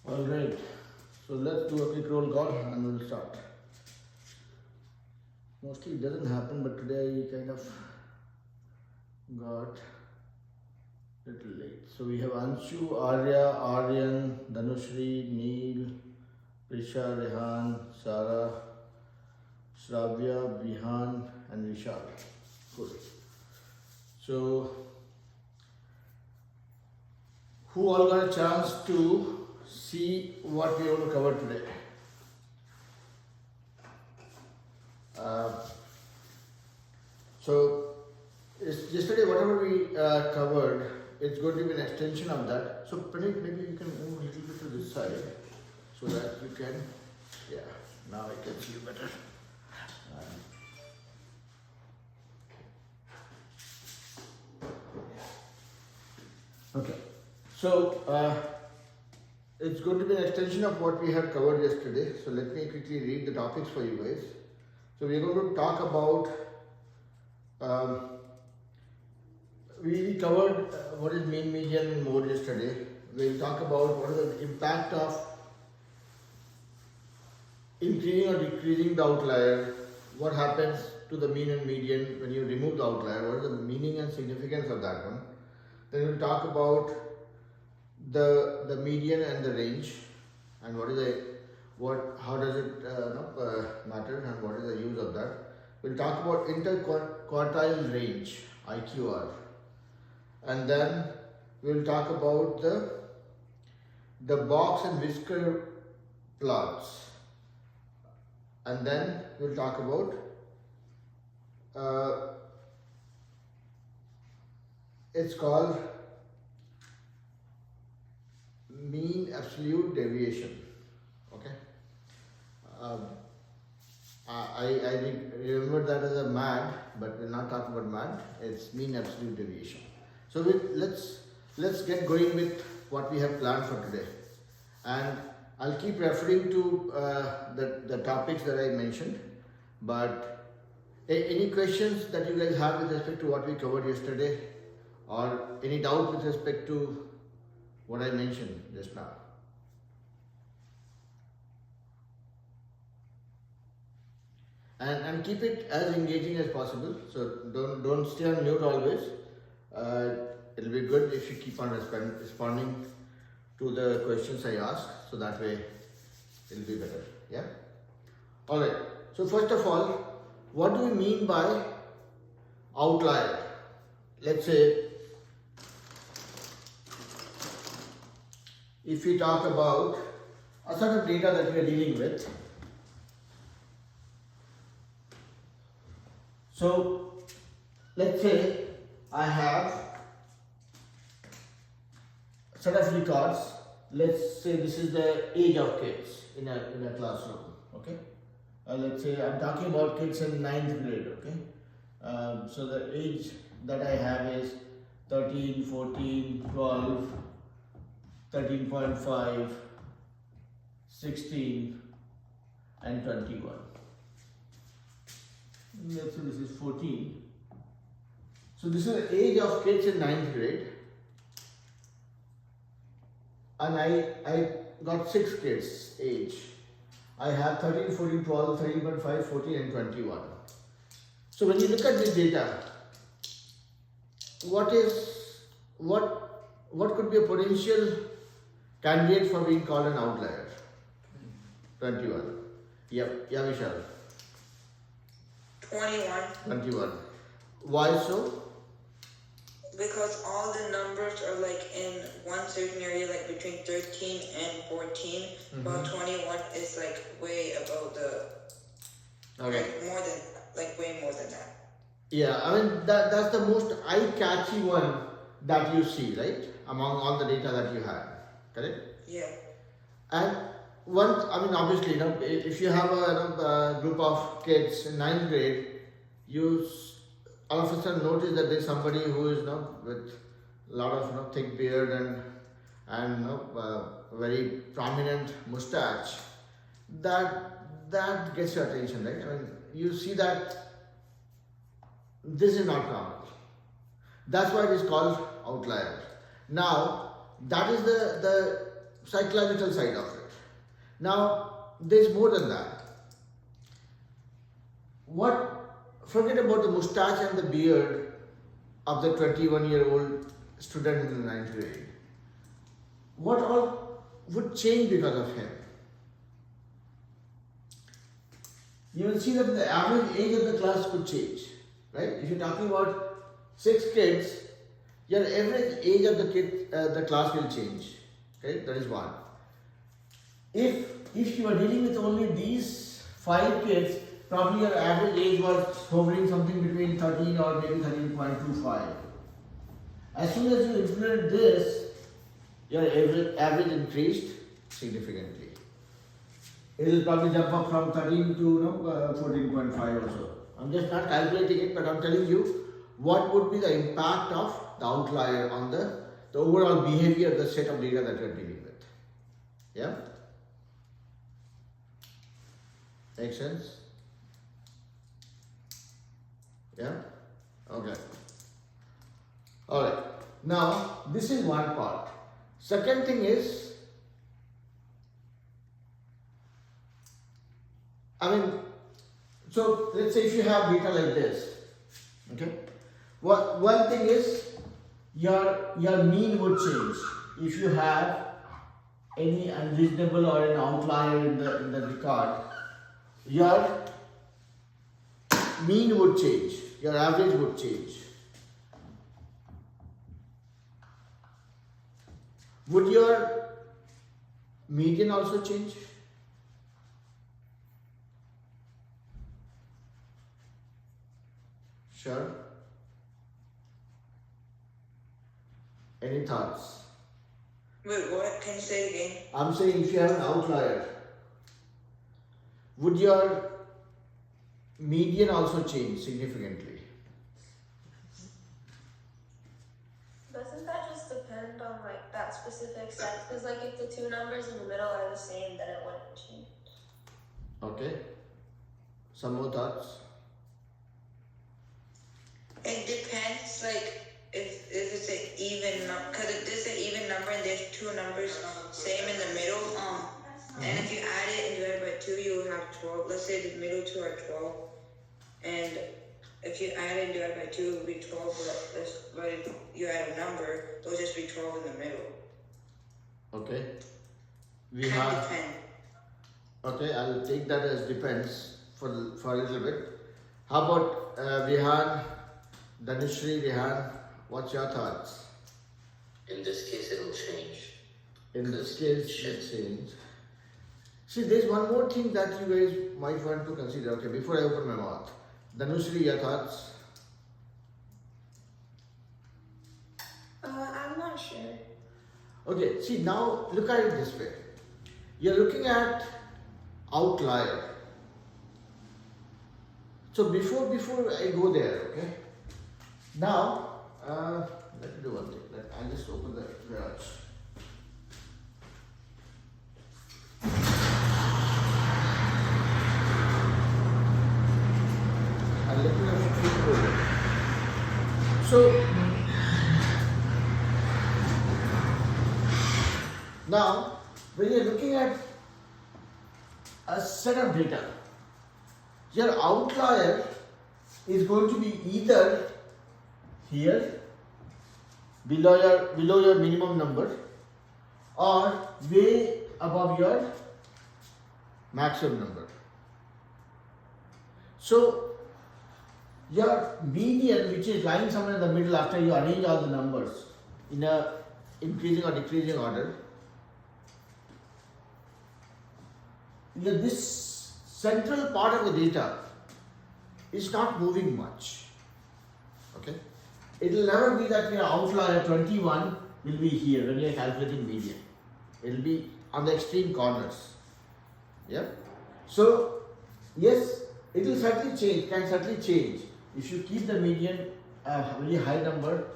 Alright, so let's do a quick roll call and we'll start. Mostly it doesn't happen, but today I kind of got a little late. So we have Anshu, Arya, Aryan, Dhanushri, Neil, Prisha, Rehan, Sarah, Shravya, Vihan, and Vishal. Good. So, who all got a chance to see what we are going to cover today? So, yesterday whatever we covered, it's going to be an extension of that. So, Praneeth, maybe you can move a little bit to this side so that you can, yeah, now I can see you better. Okay, so it's going to be an extension of what we had covered yesterday. So let me quickly read the topics for you guys. So we're going to talk about, we covered what is mean, median and mode yesterday. We'll talk about what is the impact of increasing or decreasing the outlier, what happens to the mean and median when you remove the outlier, what is the meaning and significance of that one. Then we'll talk about the median and the range, and how does it matter, and what is the use of that. We'll talk about interquartile range, IQR, and then we'll talk about the box and whisker plots, and then we'll talk about it's called mean absolute deviation. Okay, I remember that as a MAD, but we're not talking about MAD. It's mean absolute deviation. So let's get going with what we have planned for today, and I'll keep referring to the topics that I mentioned. But any questions that you guys have with respect to what we covered yesterday, or any doubt with respect to what I mentioned just now? And keep it as engaging as possible. So don't stay on mute always. It'll be good if you keep on responding to the questions I ask, so that way it'll be better. Yeah. All right. So first of all, what do we mean by outlier? Let's say, if we talk about a sort of data that we are dealing with. So let's say I have a set of records. Let's say this is the age of kids in a classroom. Okay. Let's say I'm talking about kids in 9th grade. Okay. So the age that I have is 13, 14, 12, 13.5, 16 and 21. Let's say this is 14. So this is the age of kids in 9th grade, and I got 6 kids age. I have 13, 14, 12, 13.5, 14 and 21. So when you look at this data, what could be a potential candidate for being called an outlier? 21. Yep. Yeah, Vishal. 21. Why so? Because all the numbers are like in one certain area, like between 13 and 14, while 21 is like way above the, okay, way more than that. Yeah, I mean that's the most eye-catchy one that you see, right? Among all the data that you had, correct? Yeah. And obviously, if you have a group of kids in 9th grade, you all of a sudden notice that there's somebody who is with a lot of thick beard and very prominent mustache. That gets your attention, right? I mean, you see that this is not normal. That's why it is called outlier. Now, that is the psychological side of it. Now, there's more than that. Forget about the mustache and the beard of the 21-year-old student in the 9th grade. What all would change because of him? You will see that the average age of the class could change, right? If you're talking about 6 kids, your average age of the class will change. Okay, that is one. If you are dealing with only these 5 kids, probably your average age was hovering something between 13 or maybe 13.25. As soon as you implement this, your average increased significantly. It will probably jump up from 13 to 14.5 or so. I'm just not calculating it, but I'm telling you what would be the impact of the outlier on the overall behavior of the set of data that you're dealing with. Yeah? Make sense? Yeah? Okay. Alright. Now, this is one part. Second thing is, so let's say if you have data like this, okay? One thing is your mean would change. If you have any unreasonable or an outlier in the record, your mean would change, your average would change. Would your median also change? Sure. Any thoughts? Wait, what? Can you say it again? I'm saying if you have an outlier, would your median also change significantly? Doesn't that just depend on like that specific set? Because like if the two numbers in the middle are the same, then it wouldn't change. Okay. Some more thoughts? It depends, like, if it's an even number, because if this is an even number and there's two numbers same in the middle, and if you add it and divide by 2, you will have 12. Let's say the middle two are 12, and if you add it and divide by 2, it will be 12, but if you add a number, it'll just be 12 in the middle. Okay. Kind of depend. Okay, I'll take that as depends for a little bit. How about Vihan, Dhanushri, Vihan, what's your thoughts? In this case, it will change. In this case, it change. See, there's one more thing that you guys might want to consider. Okay, before I open my mouth. Dhanushri, your thoughts? I'm not sure. Okay, see now look at it this way. You're looking at outlier. So before I go there, okay. Now let me do one thing. I'll just open the garage. And let me know if you feel good. So now, when you're looking at a set of data, your outlier is going to be either here, below your minimum number, or way above your maximum number. So, your median, which is lying somewhere in the middle after you arrange all the numbers in a increasing or decreasing order, this central part of the data is not moving much. Okay? It will never be that your outlier 21 will be here when you are calculating median. It will be on the extreme corners. Yeah? So, yes, it will certainly change, can certainly change. If you keep the median a very high number,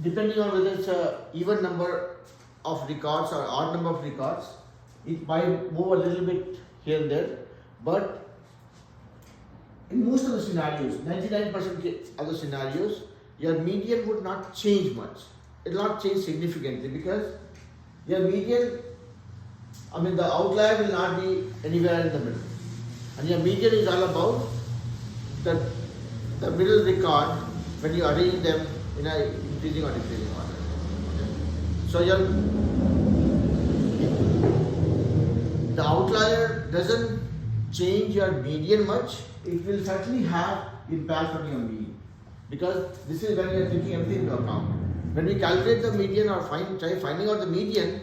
depending on whether it's an even number of records or odd number of records, it might move a little bit here and there, but in most of the scenarios, 99% of the scenarios, your median would not change much. It will not change significantly because Your median, the outlier will not be anywhere in the middle. And your median is all about the middle record when you arrange them in a increasing or decreasing order. Okay? So the outlier doesn't change your median much. It will certainly have impact on your mean, because this is when you are taking everything into account. When we calculate the median or try finding out the median,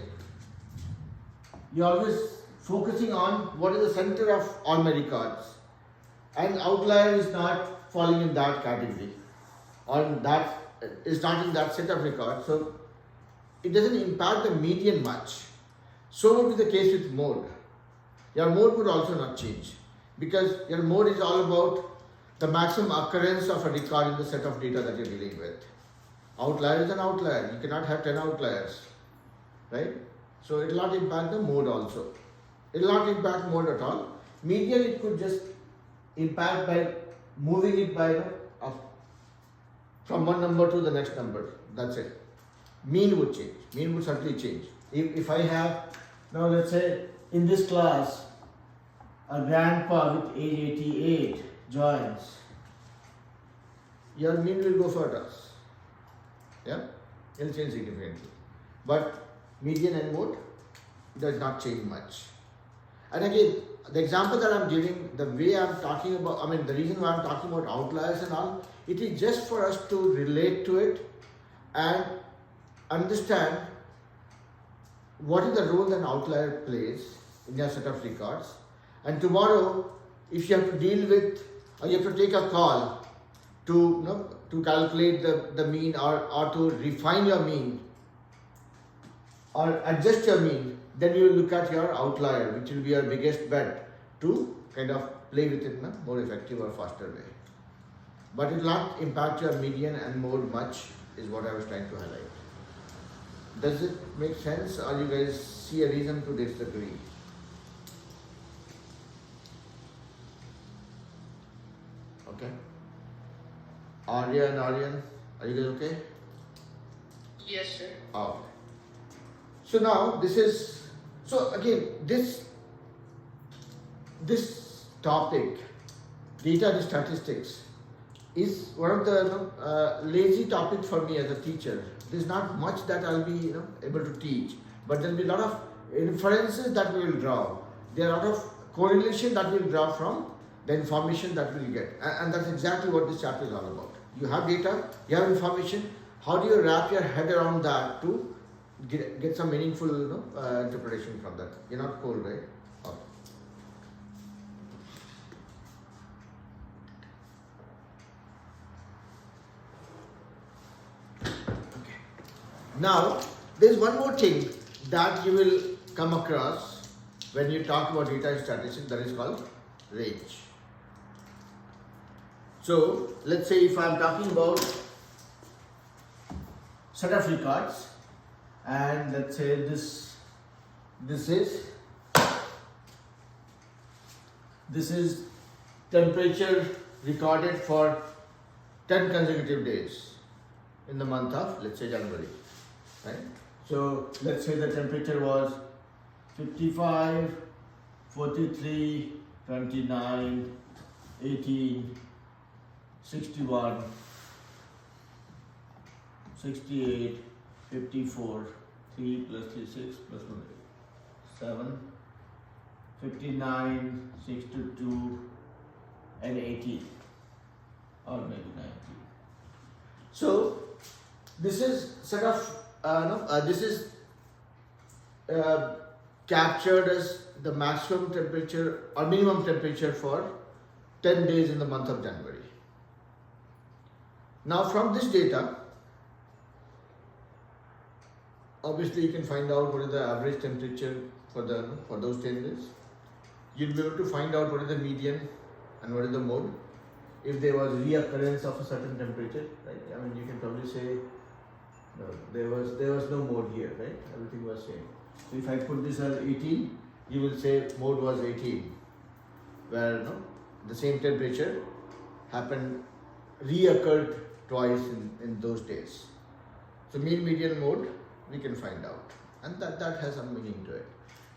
you're always focusing on what is the center of all my records, and outlier is not falling in that category, or that is not in that set of records, so it doesn't impact the median much. So would be the case with mode. Your mode would also not change, because your mode is all about the maximum occurrence of a record in the set of data that you're dealing with. Outlier is an outlier. You cannot have 10 outliers, right? So it will not impact the mode also. It will not impact mode at all. Median, it could just impact by moving it by up from one number to the next number. That's it. Mean would change. Mean would certainly change. If I have, now let's say in this class, a grandpa with age 88 joins, your mean will go further. Yeah, it will change significantly. But median and mode does not change much. And again, the example that I'm giving, the way I'm talking about, the reason why I'm talking about outliers and all, it is just for us to relate to it and understand what is the role that an outlier plays in your set of records. And tomorrow, if you have to deal with, or you have to take a call to calculate the mean, or to refine your mean or adjust your mean, then you will look at your outlier, which will be your biggest bet to kind of play with it in a more effective or faster way. But it will not impact your median and mode much, is what I was trying to highlight. Does it make sense, or you guys see a reason to disagree? Okay. Arya and Aryan, are you guys okay? Yes, sir. Okay. So now this topic, data and statistics, is one of the lazy topics for me as a teacher. There's not much that I'll be able to teach, but there'll be a lot of inferences that we will draw. There are a lot of correlation that we'll draw from the information that we'll get, and that's exactly what this chapter is all about. You have data, you have information. How do you wrap your head around that to get some meaningful interpretation from that? You're not cold, right? Okay. Now, there's one more thing that you will come across when you talk about data and statistics, that is called range. So, let's say if I'm talking about set of records, and let's say this is temperature recorded for 10 consecutive days in the month of, let's say, January, right? So let's say the temperature was 55, 43, 29, 18, 61, 68, 54, 3 plus 3, 6 plus 1, 7, 59, 62, and 18, or maybe 19. So this is sort of this is captured as the maximum temperature or minimum temperature for 10 days in the month of January. Now from this data, obviously you can find out what is the average temperature for those 10 days. You'll be able to find out what is the median and what is the mode. If there was reoccurrence of a certain temperature, right? You can probably say no, there was no mode here, right? Everything was same. So if I put this as 18, you will say mode was 18, where the same temperature reoccurred twice in those days. So mean, median, mode we can find out. and that has some meaning to it.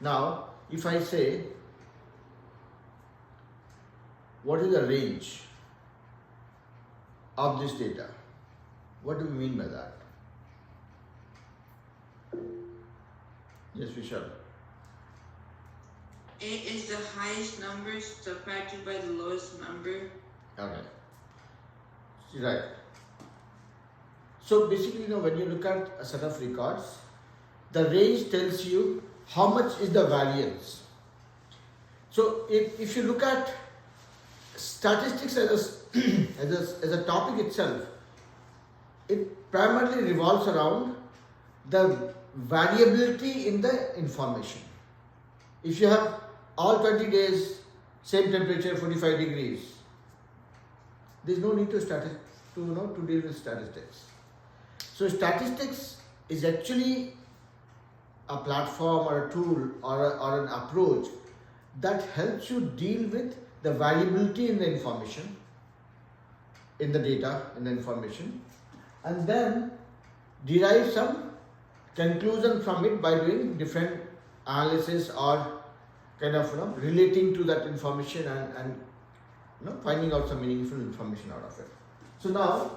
Now, if I say, what is the range of this data? What do we mean by that? Yes, Vishal. A is the highest number subtracted by the lowest number. Okay. Right. So basically, when you look at a set of records, the range tells you how much is the variance. So if you look at statistics as a topic itself, it primarily revolves around the variability in the information. If you have all 20 days, same temperature, 45 degrees, there's no need to deal with statistics. So statistics is actually a platform or a tool or an approach that helps you deal with the variability in the information, in the data, in the information, and then derive some conclusion from it by doing different analysis or kind of relating to that information and finding out some meaningful information out of it. So now,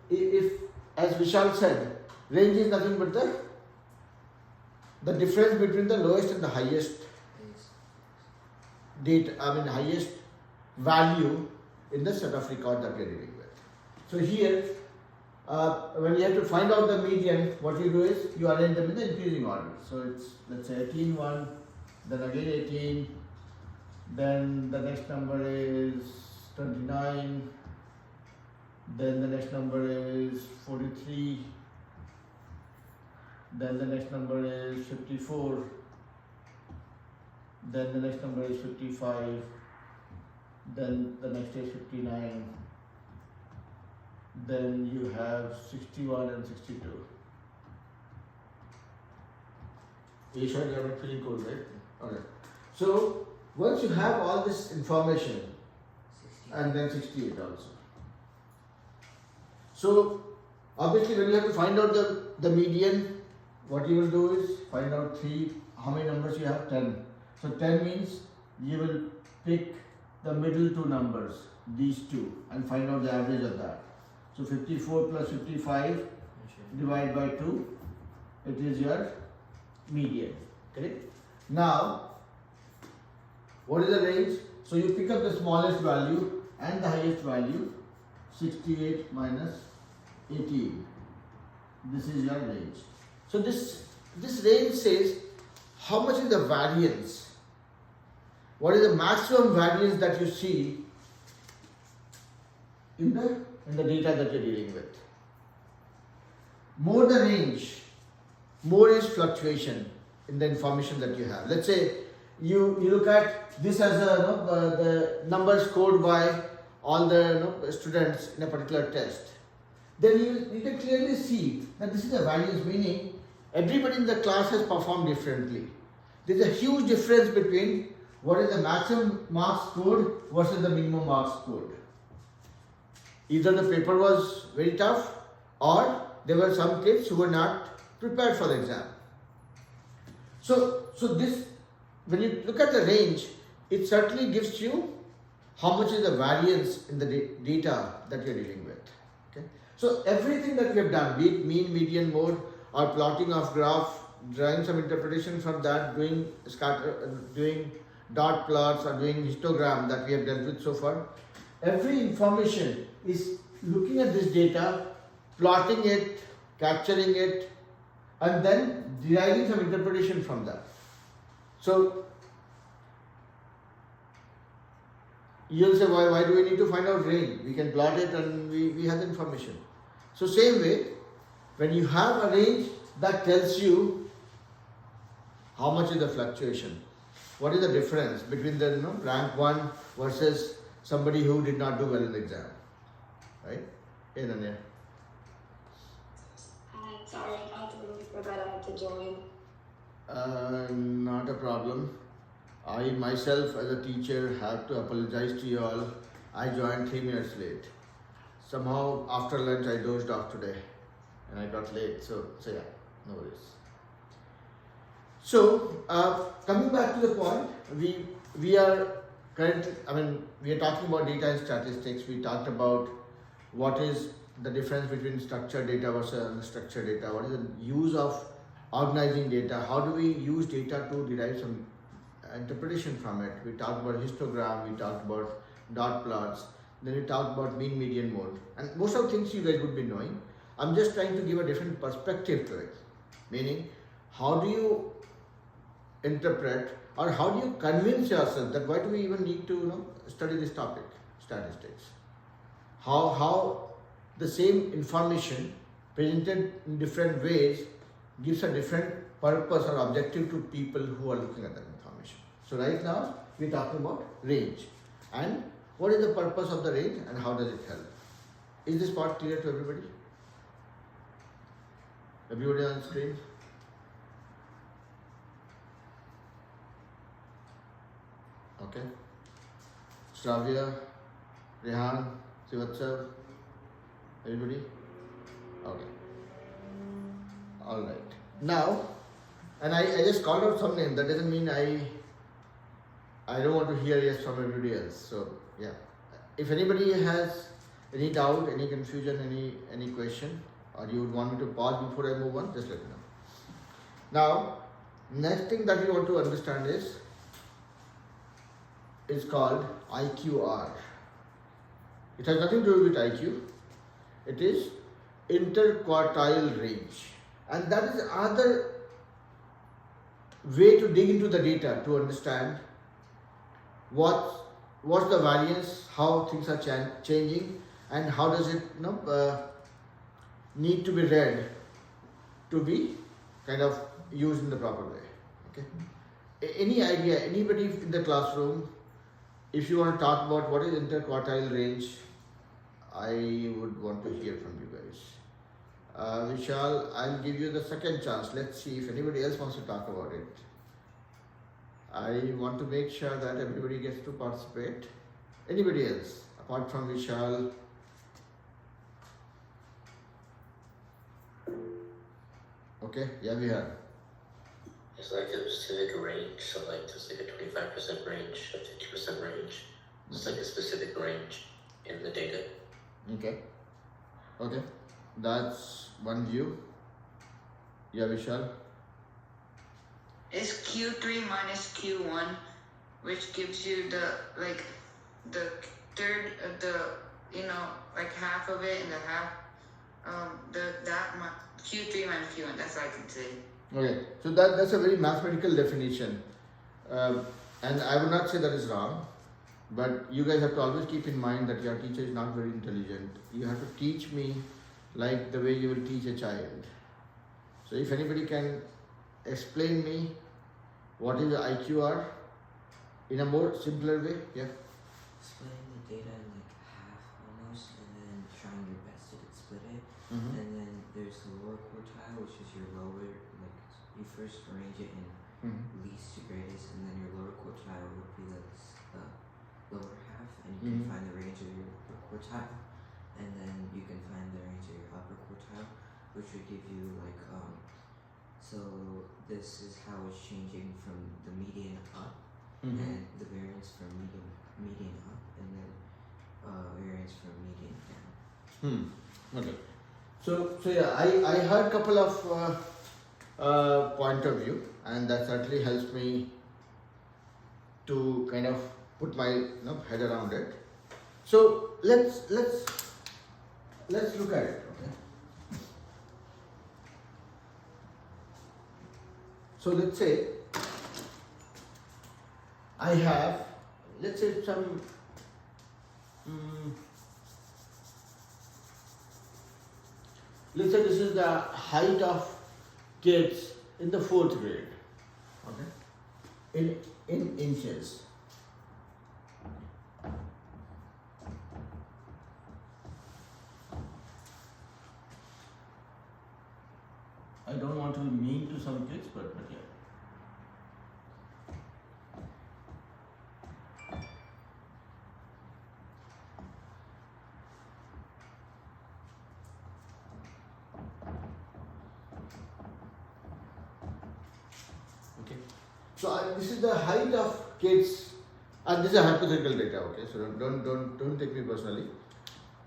if as Vishal said, range is nothing but the difference between the lowest and the highest highest value in the set of record that we are dealing with. So here, when you have to find out the median, what you do is you arrange them in the increasing order. So it's, let's say 18, 1, then again 18, then the next number is 29, then the next number is 43, then the next number is 54, then the next number is 55, then the next is 59, then you have 61 and 62. Are you sure you are not feeling cold, right? Okay. So once you have all this information, and then 68 also. So obviously when you have to find out the median, what you will do is find out how many numbers you have? 10. So 10 means you will pick the middle two numbers, these two, and find out the average of that. So 54 plus 55 divided by 2, it is your median. Correct? Now, what is the range? So you pick up the smallest value and the highest value, 68 minus 18. This is your range. So this range says how much is the variance. What is the maximum variance that you see in the data that you're dealing with? More the range, more is fluctuation in the information that you have. Let's say you look at this as the number scored by all the students in a particular test. Then you can clearly see that this is a variance, meaning everybody in the class has performed differently. There is a huge difference between what is the maximum marks scored versus the minimum marks scored. Either the paper was very tough or there were some kids who were not prepared for the exam. So this, when you look at the range, it certainly gives you how much is the variance in the data that you're dealing with. Okay? So everything that we have done, be it mean, median, mode, or plotting of graph, drawing some interpretation from that, doing dot plots or doing histogram that we have dealt with so far, every information is looking at this data, plotting it, capturing it, and then deriving some interpretation from that. So you'll say, why do we need to find out range? We can plot it and we have the information. So same way, when you have a range that tells you how much is the fluctuation, what is the difference between the rank 1 versus somebody who did not do well in the exam, right? Hey, Nanya. Hi, sorry about the room for that. I had to join. Not a problem. I myself as a teacher have to apologize to you all. I joined 3 minutes late. Somehow after lunch I dozed off today and I got late. So yeah, no worries. So, coming back to the point, we are currently, we are talking about data and statistics. We talked about what is the difference between structured data versus unstructured data. What is the use of organizing data? How do we use data to derive some interpretation from it? We talked about histogram. We talked about dot plots. Then we talked about mean, median, mode, and most of the things you guys would be knowing. I'm just trying to give a different perspective to it, meaning how do you interpret or how do you convince yourself that why do we even need to study this topic, statistics? How the same information presented in different ways gives a different purpose or objective to people who are looking at that information. So right now we're talking about range and what is the purpose of the range and how does it help? Is this part clear to everybody? Everybody on screen? Okay. Shravya, Rehan, Sivatsav, everybody? Okay. Alright. Now, and I just called out some name, that doesn't mean I don't want to hear yes from everybody else. So yeah. If anybody has any doubt, any confusion, any question, or you would want me to pause before I move on, just let me know. Now, next thing that we want to understand is called IQR. It has nothing to do with IQ. It is interquartile range. And that is another way to dig into the data to understand what's the variance, how things are changing, and how does it need to be read to be kind of used in the proper way. Okay. Any idea, anybody in the classroom, if you want to talk about what is interquartile range, I would want to hear from you guys. Vishal, I'll give you the second chance. Let's see if anybody else wants to talk about it. I want to make sure that everybody gets to participate. Anybody else apart from Vishal? Okay, yeah, we have. It's like a specific range, so like there's like a 25% range, a 50% range. It's like a specific range in the data. Okay. Okay. That's one view. Yeah, Vishal. Is Q3 minus Q1, which gives you the third of the half of it and the half Q3 minus Q1. That's all I can say. Okay, so that's a very mathematical definition, and I would not say that is wrong, but you guys have to always keep in mind that your teacher is not very intelligent. You have to teach me like the way you will teach a child. So if anybody can explain me what is the IQR in a more simpler way, yeah. Splitting the data in like half almost, and then trying your best to split it. Mm-hmm. And then there's the lower quartile, which is your lower, like you first arrange it in Mm-hmm. least to greatest, and then your lower quartile would be the lower half, and you can find the range of your upper quartile, and then you can find the range of your upper quartile, which would give you like so this is how it's changing from the median up, Mm-hmm. and the variance from median up, and then variance from median down. Okay. So yeah, I heard a couple of point of view, and that certainly helps me to kind of put my head around it. So let's look at it. Okay. So let's say I have, let's say some let's say this is the height of kids in the 4th grade, okay, in inches. I don't want to be mean to some kids, but yeah. Okay. So this is the height of kids, and this is a hypothetical data. Okay, so don't take me personally.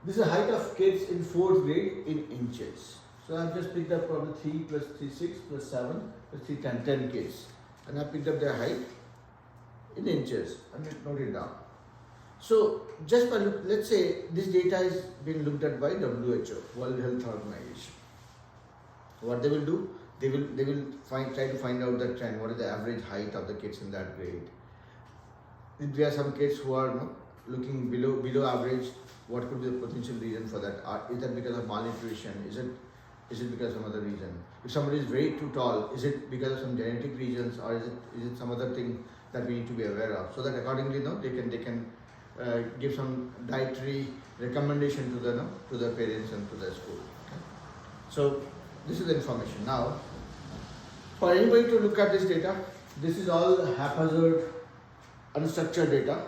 This is the height of kids in 4th grade in inches. So I've just picked up probably 3 plus 3 6 plus 7 plus 3 10 kids, and I picked up their height in inches and note it down. So just by let's say this data is being looked at by WHO, World Health Organization. What they will do, they will try to find out the trend. What is the average height of the kids in that grade? If there are some kids who are looking below average, what could be the potential reason for that? Is that because of malnutrition? Is it because of some other reason? If somebody is way too tall, is it because of some genetic reasons, or is it some other thing that we need to be aware of? So that accordingly, they can give some dietary recommendation to the parents and to the school. Okay? So this is the information. Now, for anybody to look at this data, this is all haphazard, unstructured data.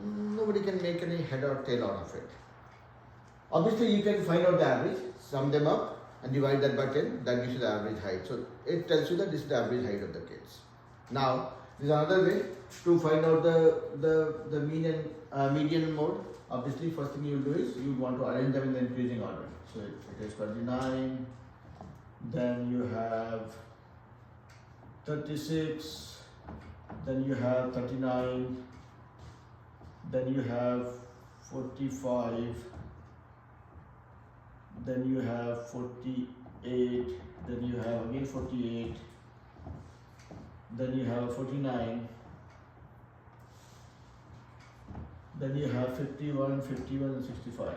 Nobody can make any head or tail out of it. Obviously, you can find out the average, sum them up, and divide that by 10. That gives you the average height. So it tells you that this is the average height of the kids. Now, there's another way to find out the mean and median mode. Obviously, first thing you will do is you want to arrange them in the increasing order. So it is 29, then you have 36, then you have 39, then you have 45, then you have 48, then you have again 48, then you have 49, then you have 51, 51 and 65.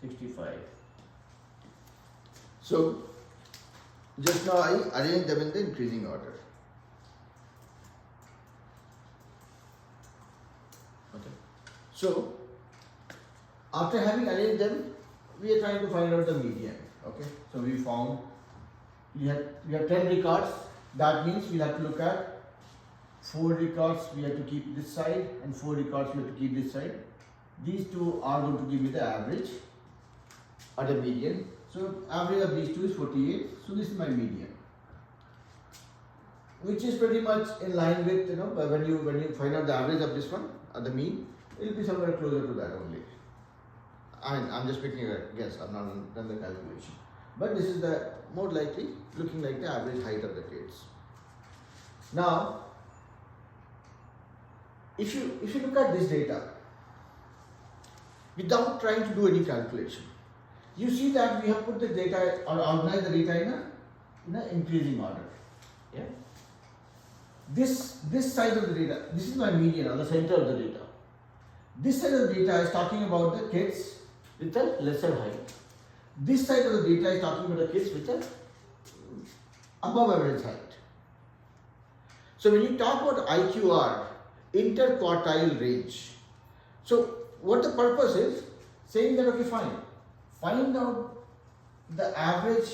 65. So just now I arrange them in the increasing order. Okay. So after having arranged them, we are trying to find out the median. Okay. So we found we have 10 records. That means we have to look at 4 records we have to keep this side and 4 records we have to keep this side. These two are going to give me the average or the median. So average of these two is 48. So this is my median, which is pretty much in line with when you find out the average of this one or the mean, it will be somewhere closer to that only. I'm just picking a guess. I've not done the calculation, but this is the more likely looking like the average height of the kids. Now, if you look at this data without trying to do any calculation, you see that we have put the data or organized the data in an increasing order. Yeah. This side of the data, this is my median or the center of the data. This side of the data is talking about the kids with a lesser height. This side of the data is talking about the kids with a above average height. So when you talk about IQR, interquartile range. So what the purpose is, saying that okay fine, find out the average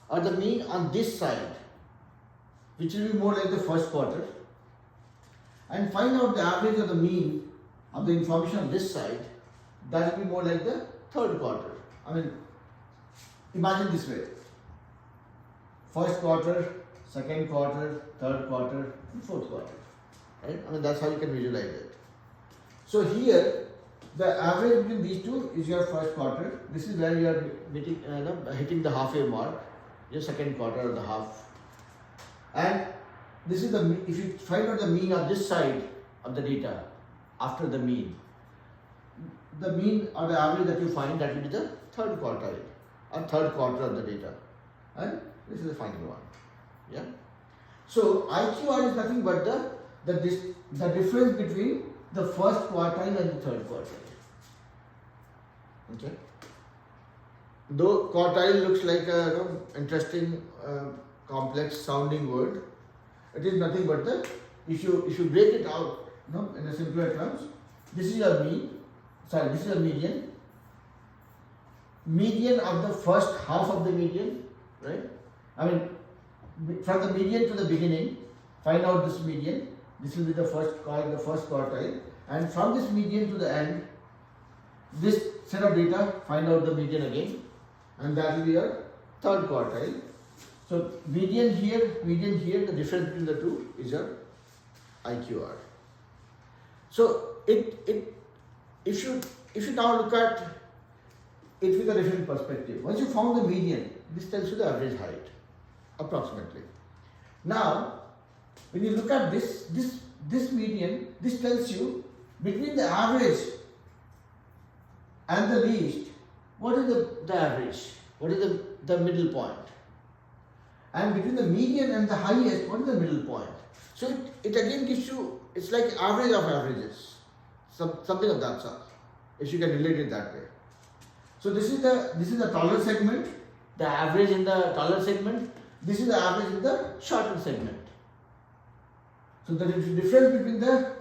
or the mean on this side, which will be more like the first quarter, and find out the average or the mean of the information on this side, that will be more like the third quarter. I mean, imagine this way: first quarter, second quarter, third quarter, and fourth quarter. Right? I mean, that's how you can visualize it. So here, the average between these two is your first quarter. This is where you are hitting the halfway mark, your second quarter or the half. And this is if you find out the mean of this side of the data after the mean or the average that you find, that will be the third quartile or third quarter of the data. And this is the final one. Yeah. So IQR is nothing but the difference between the first quartile and the third quartile. Okay. Though quartile looks like a interesting, complex sounding word, it is nothing but if you break it out, in a simpler terms, this is your mean. Sorry, this is your median. Median of the first half of the median, right? I mean, from the median to the beginning, find out this median. This will be the first quartile, and from this median to the end, this set of data, find out the median again, and that will be your third quartile. So median here, the difference between the two is your IQR. So if you now look at it with a different perspective, once you found the median, this tells you the average height, approximately. Now, when you look at this median, this tells you between the average and the least, what is the average? What is the middle point? And between the median and the highest, what is the middle point? So it again gives you, it's like average of averages, something of that sort, if you can relate it that way. So this is the taller segment, the average in the taller segment. This is the average in the shorter segment. So the difference between the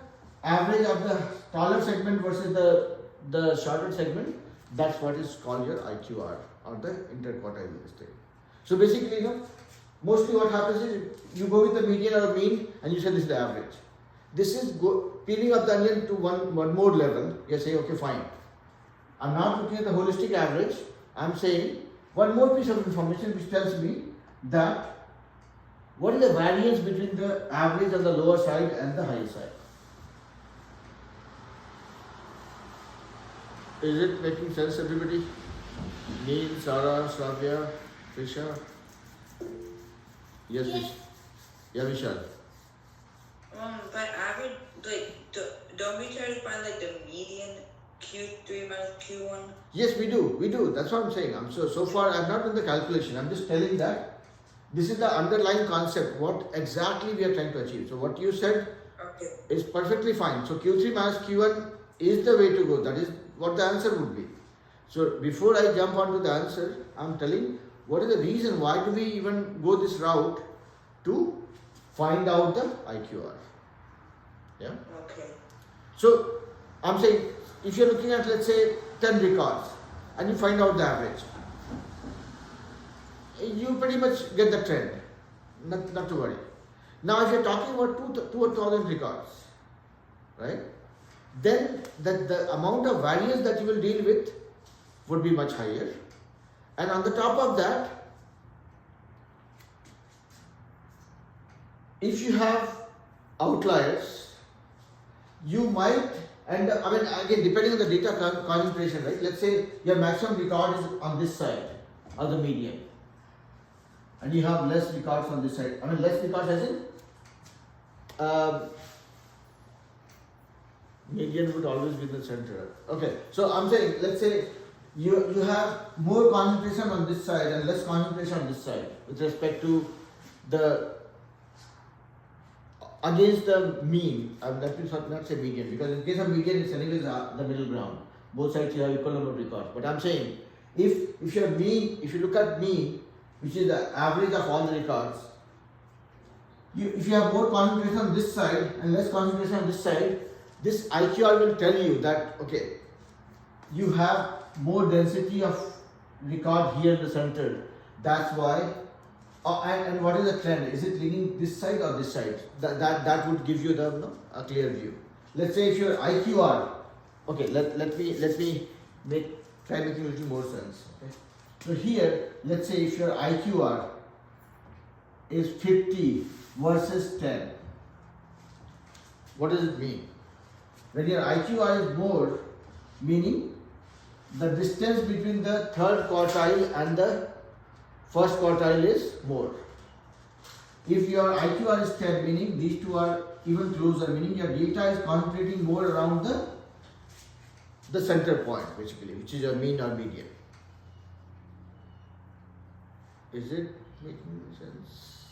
average of the taller segment versus the shorter segment, that's what is called your IQR, or the interquartile thing. So basically, mostly what happens is you go with the median or mean and you say this is the average. This is peeling up the onion to one more level. You say, okay, fine. I'm not looking at the holistic average. I'm saying one more piece of information which tells me that what is the variance between the average on the lower side and the higher side. Is it making sense, everybody? Neil, Sarah, Sravya, Trisha? Yes, Vish. Yeah, Vishal. By average, like, don't we try to find like the median Q3 minus Q1? Yes, we do. That's what I'm saying. So far I've not done the calculation. I'm just telling that this is the underlying concept, what exactly we are trying to achieve. So what you said is perfectly fine. So Q3 minus Q1 is the way to go. That is what the answer would be. So before I jump onto the answer, I'm telling what is the reason, why do we even go this route to find out the IQR. Yeah. Okay. So I'm saying if you're looking at, let's say, 10 records and you find out the average, you pretty much get the trend. Not to worry. Now if you're talking about 2,000 records, right, then the amount of variance that you will deal with would be much higher. And on the top of that, if you have outliers, you might, and I mean again depending on the data concentration, right? Let's say your maximum record is on this side or the median, and you have less records on this side. I mean less records as in median would always be in the center. Okay, so I'm saying let's say you have more concentration on this side and less concentration on this side with respect to the against the mean. Let me not say median, because in case of median it's anyways the middle ground. Both sides you have equal number of records. But I'm saying if your mean, if you look at mean, which is the average of all the records, if you have more concentration on this side and less concentration on this side, this IQR will tell you that okay, you have more density of record here in the center. That's why. And what is the trend? Is it leaning this side or this side? That would give you a clear view. Let's say if your IQR, okay, let me try making a little more sense. Okay, so here, let's say if your IQR is 50 versus 10, what does it mean? When your IQR is more, meaning the distance between the third quartile and the first quartile is more. If your IQR is 10, meaning these two are even closer, meaning your data is concentrating more around the center point basically, which is your mean or median. Is it making sense?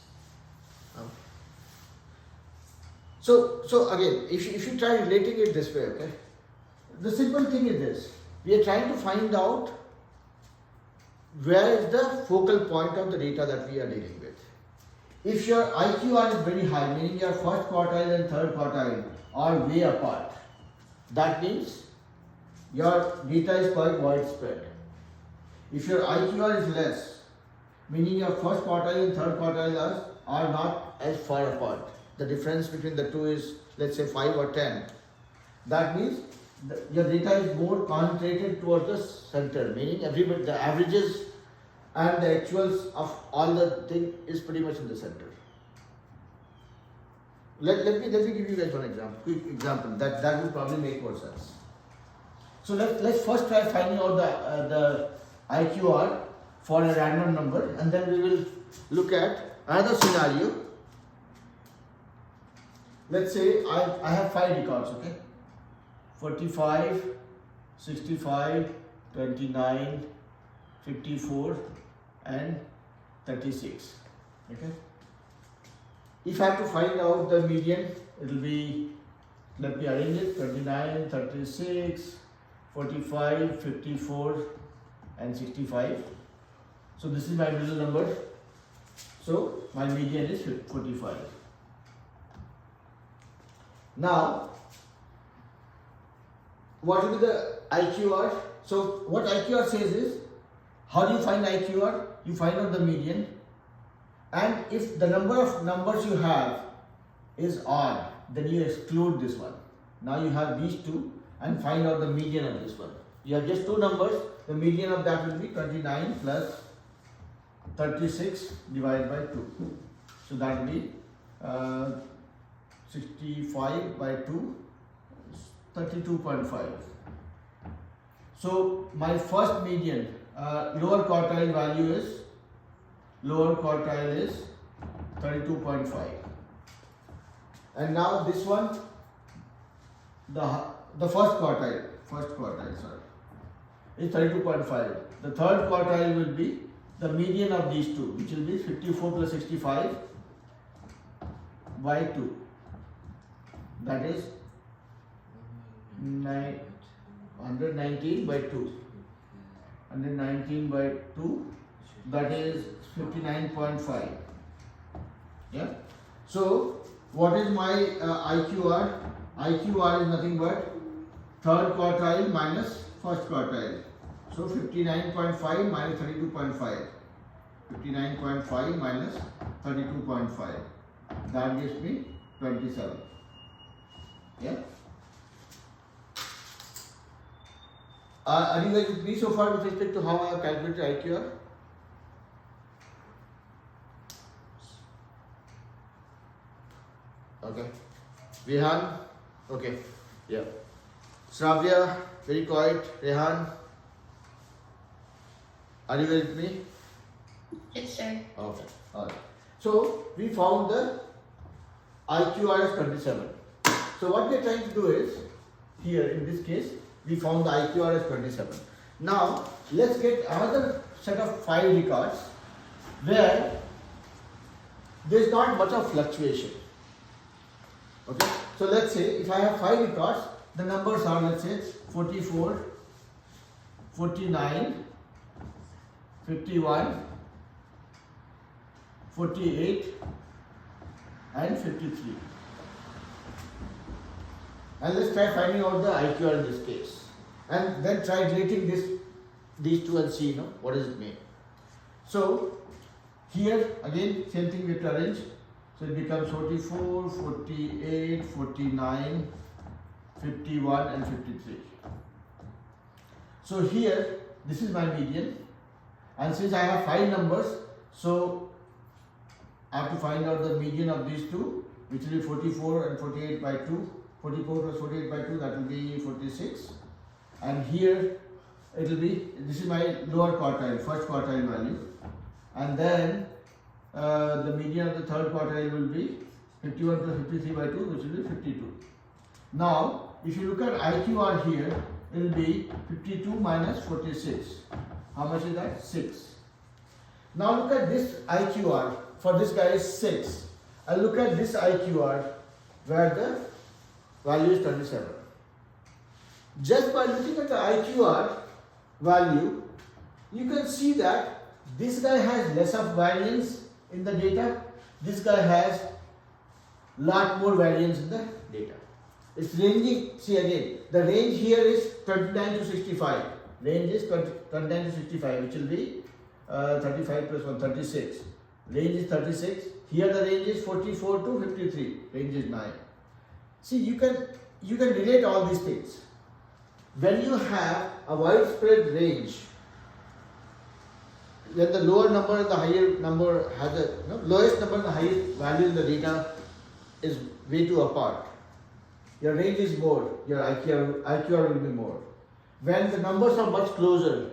So again, if you try relating it this way, okay, the simple thing is this: we are trying to find out where is the focal point of the data that we are dealing with. If your IQR is very high, meaning your first quartile and third quartile are way apart, that means your data is quite widespread. If your IQR is less, meaning your first quartile and third quartile are not as far apart, the difference between the two is, let's say, 5 or 10, that means your data is more concentrated towards the center, meaning everybody, the averages and the actuals of all the thing is pretty much in the center. Let me give you guys one example, quick example that will probably make more sense. So let's first try finding out the IQR for a random number, and then we will look at another scenario. Let's say I have 5 records, okay? 45, 65, 29, 54 and 36, okay? If I have to find out the median, it will be, let me arrange it, 29, 36, 45, 54 and 65. So this is my middle number. So my median is 45. Now, what will be the IQR? So what IQR says is, how do you find IQR? You find out the median, and if the number of numbers you have is odd, then you exclude this one. Now you have these two and find out the median of this one. You have just 2 numbers, the median of that will be 29 plus 36 divided by 2. So that will be 65 by 2, 32.5. So my first median, lower quartile value is 32.5. And now this one, the first quartile, sorry, is 32.5. The third quartile will be the median of these two, which will be 54 plus 65 by 2. That is 119 by 2. 119 by 2, that is 59.5. Yeah. So what is my IQR? IQR is nothing but third quartile minus first quartile. So 59.5 minus 32.5. 59.5 minus 32.5. That gives me 27. Yeah. Are you guys with me so far with respect to how I have calculated IQR? Okay. Rehan? Okay. Yeah. Shravya, very quiet. Rehan? Are you guys with me? Yes, sir. Okay. Alright. So we found the IQR as 27. So what we are trying to do is, here in this case, we found the IQR as 27. Now let's get another set of 5 records where there is not much of fluctuation. Okay. So let's say if I have 5 records, the numbers are, let's say, 44, 49, 51, 48 and 53. And let's try finding out the IQR in this case, and then try relating these two and see, what does it mean. So here again same thing we have to arrange. So it becomes 44, 48, 49, 51 and 53. So here this is my median, and since I have 5 numbers, so I have to find out the median of these two, which will be 44 and 48 by 2. 44 plus 48 by 2, that will be 46. And here it will be, this is my lower quartile, first quartile value. And then the median of the third quartile will be 51 plus 53 by 2, which will be 52. Now, if you look at IQR here, it will be 52 minus 46. How much is that? 6. Now look at this IQR. For this guy is 6. And look at this IQR where the value is 27. Just by looking at the IQR value, you can see that this guy has less of variance in the data. This guy has lot more variance in the data. It's ranging, see again, the range here is 29 to 65. Range is 29 to 65, which will be 35 plus 1, 36. Range is 36. Here the range is 44 to 53. Range is 9. See, you can relate all these things. When you have a widespread range, when the lower number and the higher number has a lowest number and the highest value in the data is way too apart, your range is more, your IQR will be more. When the numbers are much closer,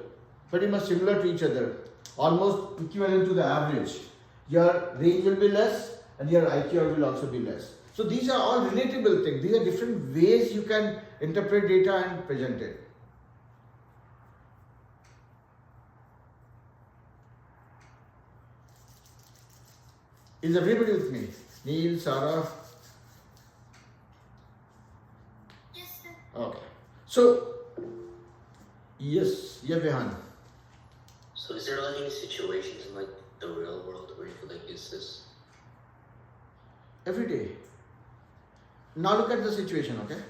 pretty much similar to each other, almost equivalent to the average, your range will be less and your IQR will also be less. So these are all relatable things. These are different ways you can interpret data and present it. Is everybody with me? Neil, Sarah? Yes, sir. Okay. So, yes, Behan. So is there like any situations in like the real world where you could like use this? Every day. Now look at the situation, okay?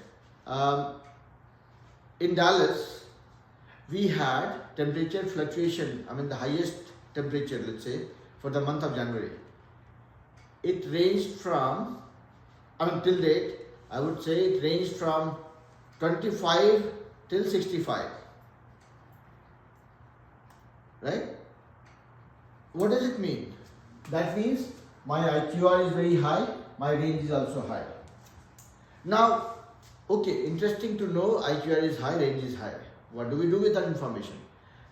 In Dallas, we had temperature fluctuation, the highest temperature, let's say, for the month of January. It ranged from, till date, I would say it ranged from 25 till 65. Right? What does it mean? That means my IQR is very high, my range is also high. Now, okay, interesting to know IQR is high, range is high. What do we do with that information?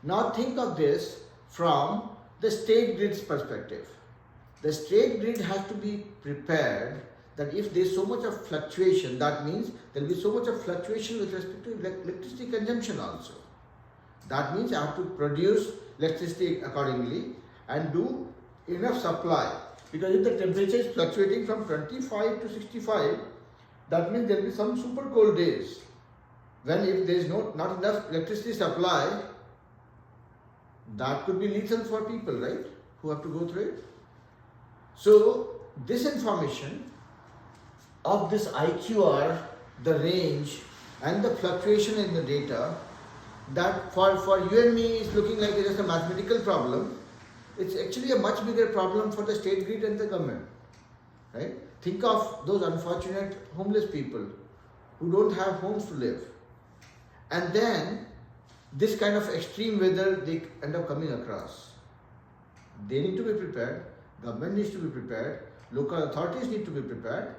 Now think of this from the state grid's perspective. The state grid has to be prepared that if there is so much of fluctuation, that means there will be so much of fluctuation with respect to electricity consumption also. That means I have to produce electricity accordingly and do enough supply. Because if the temperature is fluctuating from 25 to 65, that means there will be some super cold days when if there is not enough electricity supply, that could be lethal for people, right, who have to go through it. So this information of this IQR, the range and the fluctuation in the data, that for you and me is looking like it is a mathematical problem. It's actually a much bigger problem for the state grid and the government, right? Think of those unfortunate homeless people who don't have homes to live. And then this kind of extreme weather they end up coming across. They need to be prepared, government needs to be prepared, local authorities need to be prepared,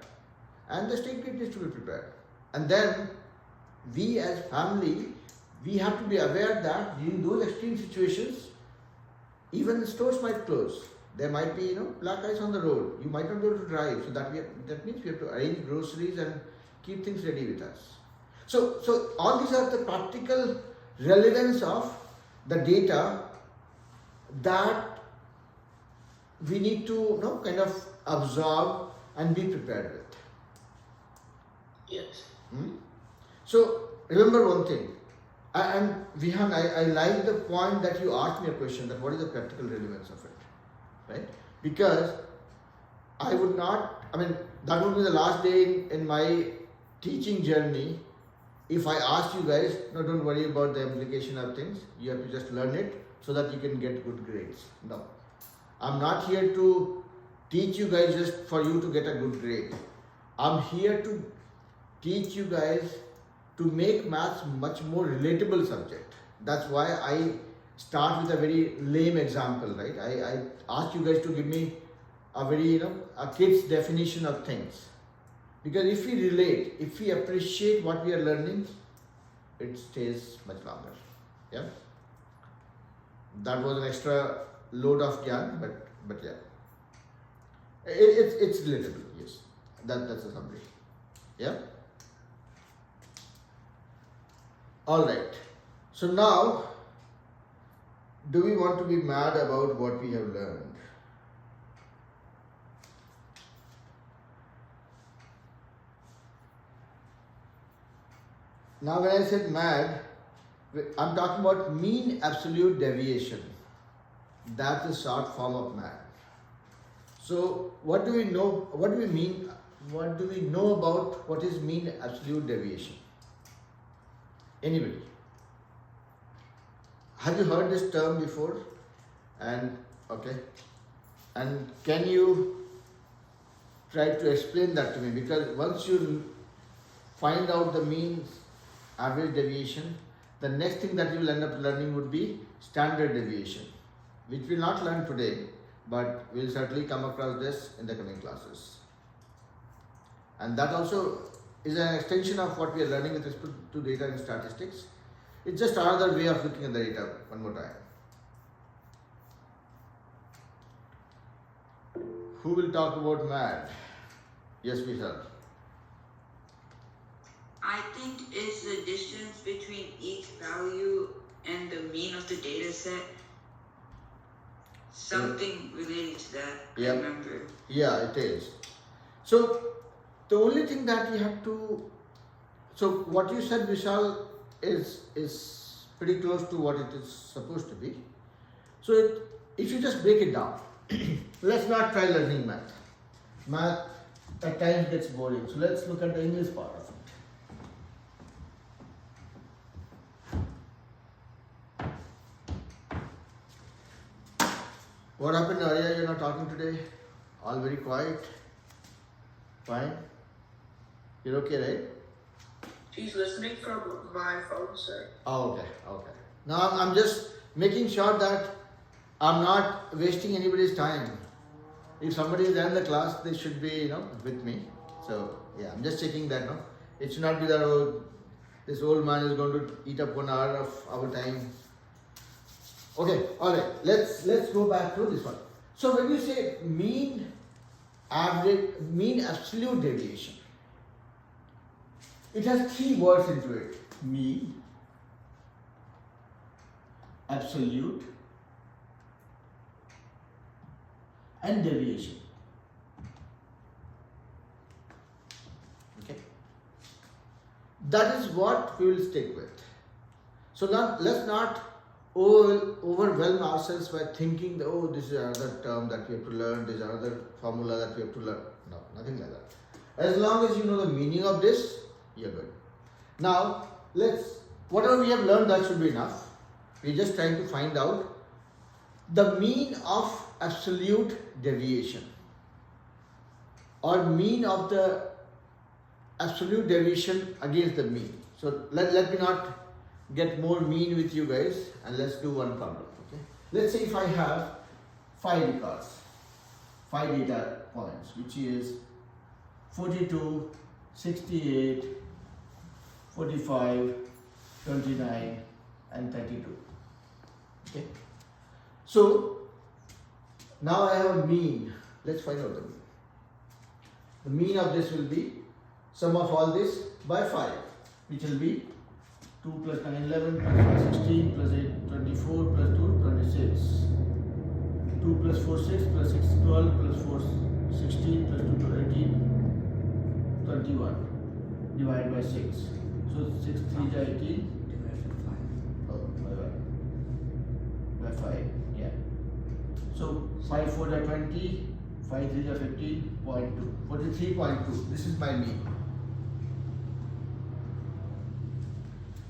and the state grid needs to be prepared. And then we as family, we have to be aware that during those extreme situations, even the stores might close. There might be, black ice on the road. You might not be able to drive. So that means we have to arrange groceries and keep things ready with us. So all these are the practical relevance of the data that we need to kind of absorb and be prepared with. Yes. So remember one thing. And Vihan, I like the point that you asked me a question that what is the practical relevance of it, right? Because I would not, that would be the last day in my teaching journey if I asked you guys, no, don't worry about the implication of things, you have to just learn it so that you can get good grades. No, I'm not here to teach you guys just for you to get a good grade. I'm here to teach you guys to make maths much more relatable subject. That's why I start with a very lame example, right? I ask you guys to give me a very, a kid's definition of things. Because if we relate, if we appreciate what we are learning, it stays much longer. Yeah? That was an extra load of gyan, but yeah. It's relatable, yes. That's a summary. Yeah? Alright. So now, do we want to be mad about what we have learned? Now when I said mad, I'm talking about mean absolute deviation. That's the short form of mad. So what do we know? What do we mean? What do we know about what is mean absolute deviation? Anybody? Have you heard this term before? And okay. And can you try to explain that to me? Because once you find out the mean average deviation, the next thing that you will end up learning would be standard deviation. which we'll not learn today, but we'll certainly come across this in the coming classes. And that also is an extension of what we are learning with respect to data and statistics. It's just another way of looking at the data one more time. Who will talk about MAD? Yes, Vishal. I think it's the distance between each value and the mean of the data set. Something related to that, Yep. I remember. Yeah, it is. So the only thing that you have to, so what you said, Vishal, is pretty close to what it is supposed to be. So if you just break it down, let's not try learning math. Math at times gets boring. So let's look at the English part of it. What happened, Arya? You're not talking today? All very quiet? Fine? You're okay, right? She's listening from my phone, sir. Oh, okay, okay. Now I'm just making sure that I'm not wasting anybody's time. If somebody is there in the class, they should be, with me. So yeah, I'm just checking that, no? It should not be that, oh, this old man is going to eat up 1 hour of our time. Okay, alright, let's go back to this one. So when you say mean absolute deviation, it has 3 words into it. Mean, absolute, and deviation. Okay. That is what we will stick with. So now let's not overwhelm ourselves by thinking that, oh, this is another term that we have to learn, this is another formula that we have to learn. No, nothing like that. As long as you know the meaning of this, you're good. Now, whatever we have learned, that should be enough. We're just trying to find out the mean of absolute deviation or mean of the absolute deviation against the mean. So let me not get more mean with you guys, and let's do one problem. Okay. Let's say if I have 5 records, 5 data points, which is 42, 68, 45, 29, and 32. Okay. So now I have a mean. Let's find out the mean. The mean of this will be sum of all this by 5, which will be 2 plus 9, 11, plus 1, 16, plus 8, 24, plus 2, 26. 2 plus 4, 6, plus 6, 12, plus 4, 16, plus 2, 18, 21. Divided by 6. So 6, 3 is 18. Divided by 5. Oh, by 5, yeah. So 5, 4 are 20, 5, 3 are 15.2, 43.2. This is my mean.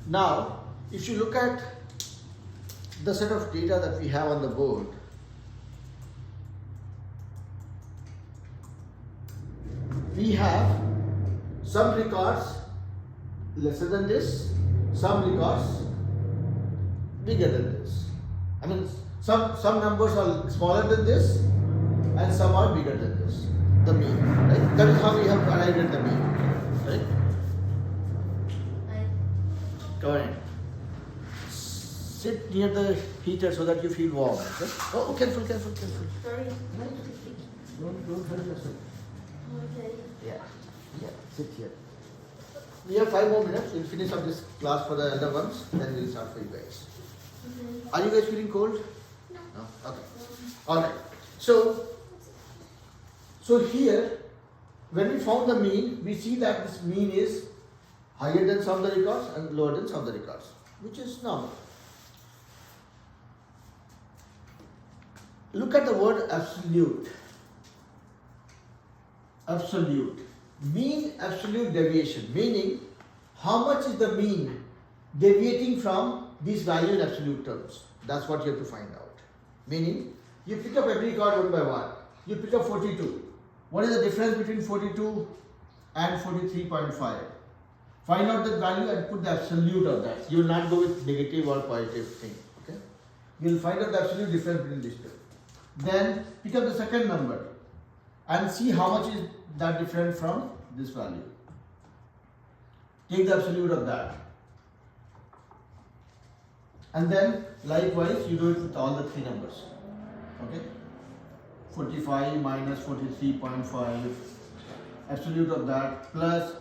Now, if you look at the set of data that we have on the board, we have some records lesser than this, some records bigger than this. I mean, some numbers are smaller than this and some are bigger than this, the mean. Right? That is how we have arrived at the mean. Right? Go ahead. Sit near the heater so that you feel warm. Okay? Oh, careful. Sorry. Don't hurt yourself. Okay. Yeah. Sit here. We have 5 more minutes. We'll finish up this class for the elder ones, then we'll start for you guys. Okay. Are you guys feeling cold? No. Okay. Alright. So here, when we found the mean, we see that this mean is higher than some of the records and lower than some of the records, which is normal. Look at the word absolute. Absolute. Mean absolute deviation, meaning how much is the mean deviating from these value in absolute terms. That's what you have to find out. Meaning, you pick up every record one by one. You pick up 42. What is the difference between 42 and 43.5? Find out the value and put the absolute of that. You will not go with negative or positive thing. Okay. You'll find out the absolute difference between these two. Then pick up the second number and see how much is that different from this value. Take the absolute of that. And then likewise you do it with all the three numbers. Okay? 45 minus 43.5, absolute of that, plus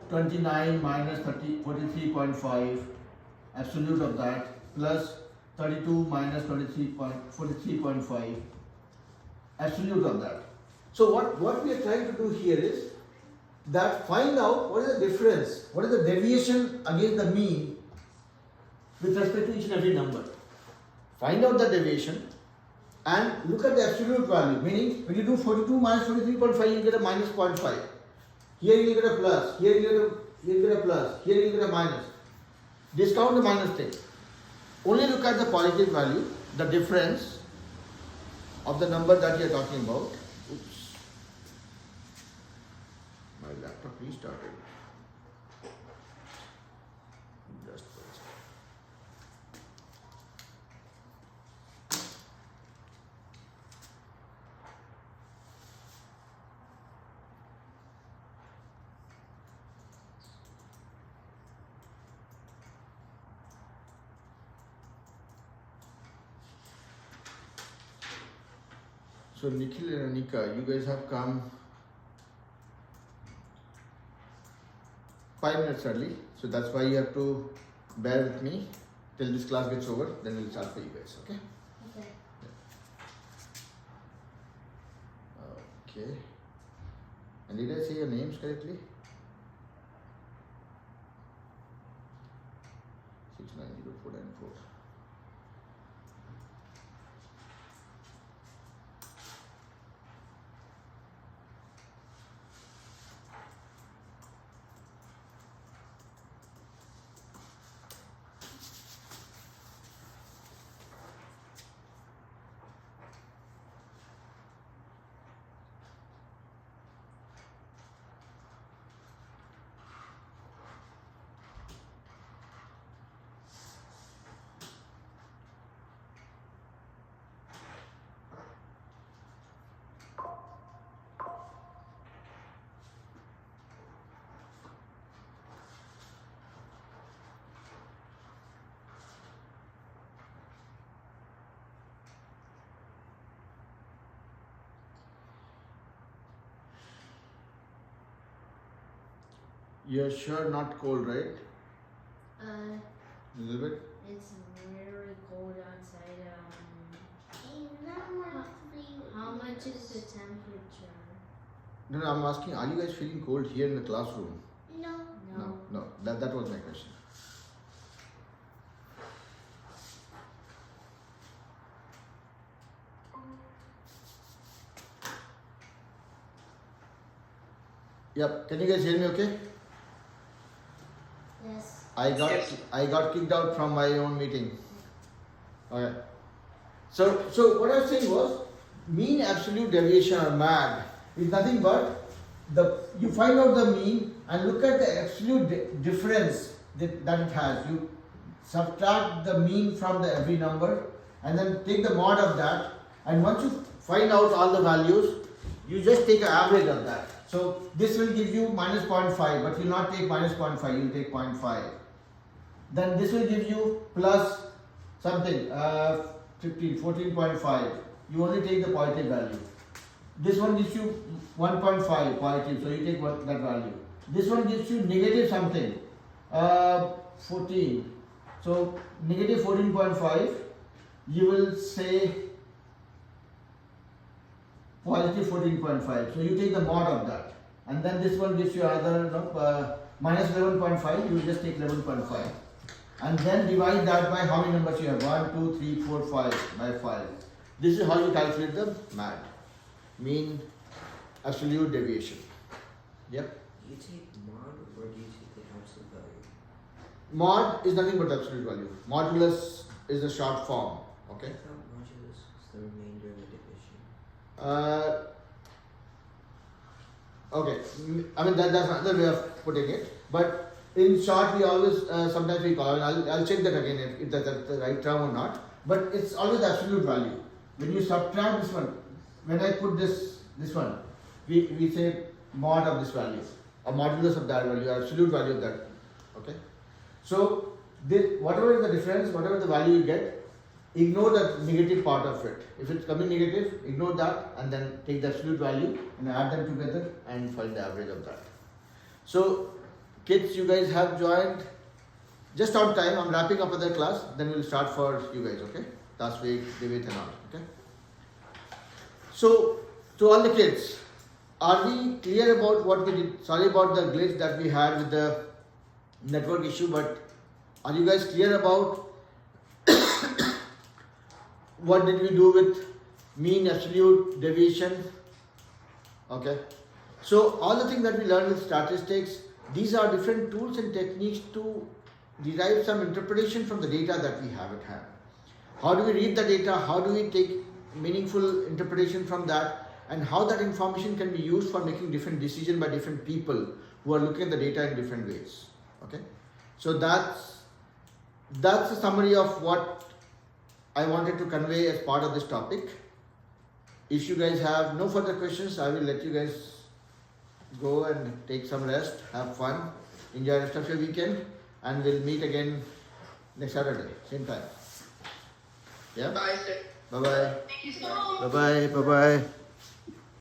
29 minus 43.5, absolute of that, plus 32 minus 43.5, absolute of that. So what we are trying to do here is that find out what is the difference, what is the deviation against the mean with respect to each and every number. Find out the deviation and look at the absolute value, meaning when you do 42 minus 43.5, you get a minus 0.5. Here you get a plus, here you get a plus, here you get a minus. Discount the minus thing. Only look at the positive value, the difference of the number that you are talking about. Oops. My laptop restarted. Just wait. So Nikhil and Anika, you guys have come 5 minutes early, so that's why you have to bear with me till this class gets over, then we'll start for you guys, okay? Okay. Okay. And did I say your names correctly? 690494. You're sure not cold, right? A little bit? It's very cold outside. How much is the temperature? No, I'm asking, are you guys feeling cold here in the classroom? No. No. That was my question. Yep, can you guys hear me okay? Yes. I got kicked out from my own meeting. Okay. So what I was saying was mean absolute deviation or MAD is nothing but you find out the mean and look at the absolute difference that it has. You subtract the mean from the every number and then take the mod of that, and once you find out all the values, you just take an average of that. So this will give you minus 0.5, but you will not take minus 0.5, you will take 0.5. Then this will give you plus something, 14.5. You only take the positive value. This one gives you 1.5 positive, so you take that value. This one gives you negative something, 14. So negative 14.5, you will say positive 14.5. So you take the mod of that. And then this one gives you either minus 11.5, you will just take 11.5. And then divide that by how many numbers you have. 1, 2, 3, 4, 5 by 5. This is how you calculate the MAD. Mean absolute deviation. Yep. Do you take mod or do you take the absolute value? Mod is nothing but absolute value. Modulus is a short form. Okay. I thought modulus was the remainder of the division. Okay. I mean that's another way of putting it. But in short, we always sometimes we call. I'll check that again if that's the right term or not. but it's always absolute value. When you subtract this one, when I put this one, we say mod of this value, a modulus of that value, absolute value of that. Okay. So this, whatever is the difference, whatever the value you get, ignore the negative part of it. If it's coming negative, ignore that and then take the absolute value and add them together and find the average of that. So kids, you guys have joined just on time. I'm wrapping up other class, then we'll start for you guys, okay? Last week, debate and all, okay? So, to all the kids, are we clear about what we did? Sorry about the glitch that we had with the network issue, but are you guys clear about what did we do with mean, absolute, deviation? Okay. So all the things that we learned with statistics, these are different tools and techniques to derive some interpretation from the data that we have at hand. How do we read the data? How do we take meaningful interpretation from that? And how that information can be used for making different decisions by different people who are looking at the data in different ways. Okay. So that's a summary of what I wanted to convey as part of this topic. If you guys have no further questions, I will let you guys go and take some rest, have fun, enjoy the rest of your weekend, and we'll meet again next Saturday, same time. Yeah? Bye, sir. Bye bye. Thank you so much. Bye bye. Bye bye.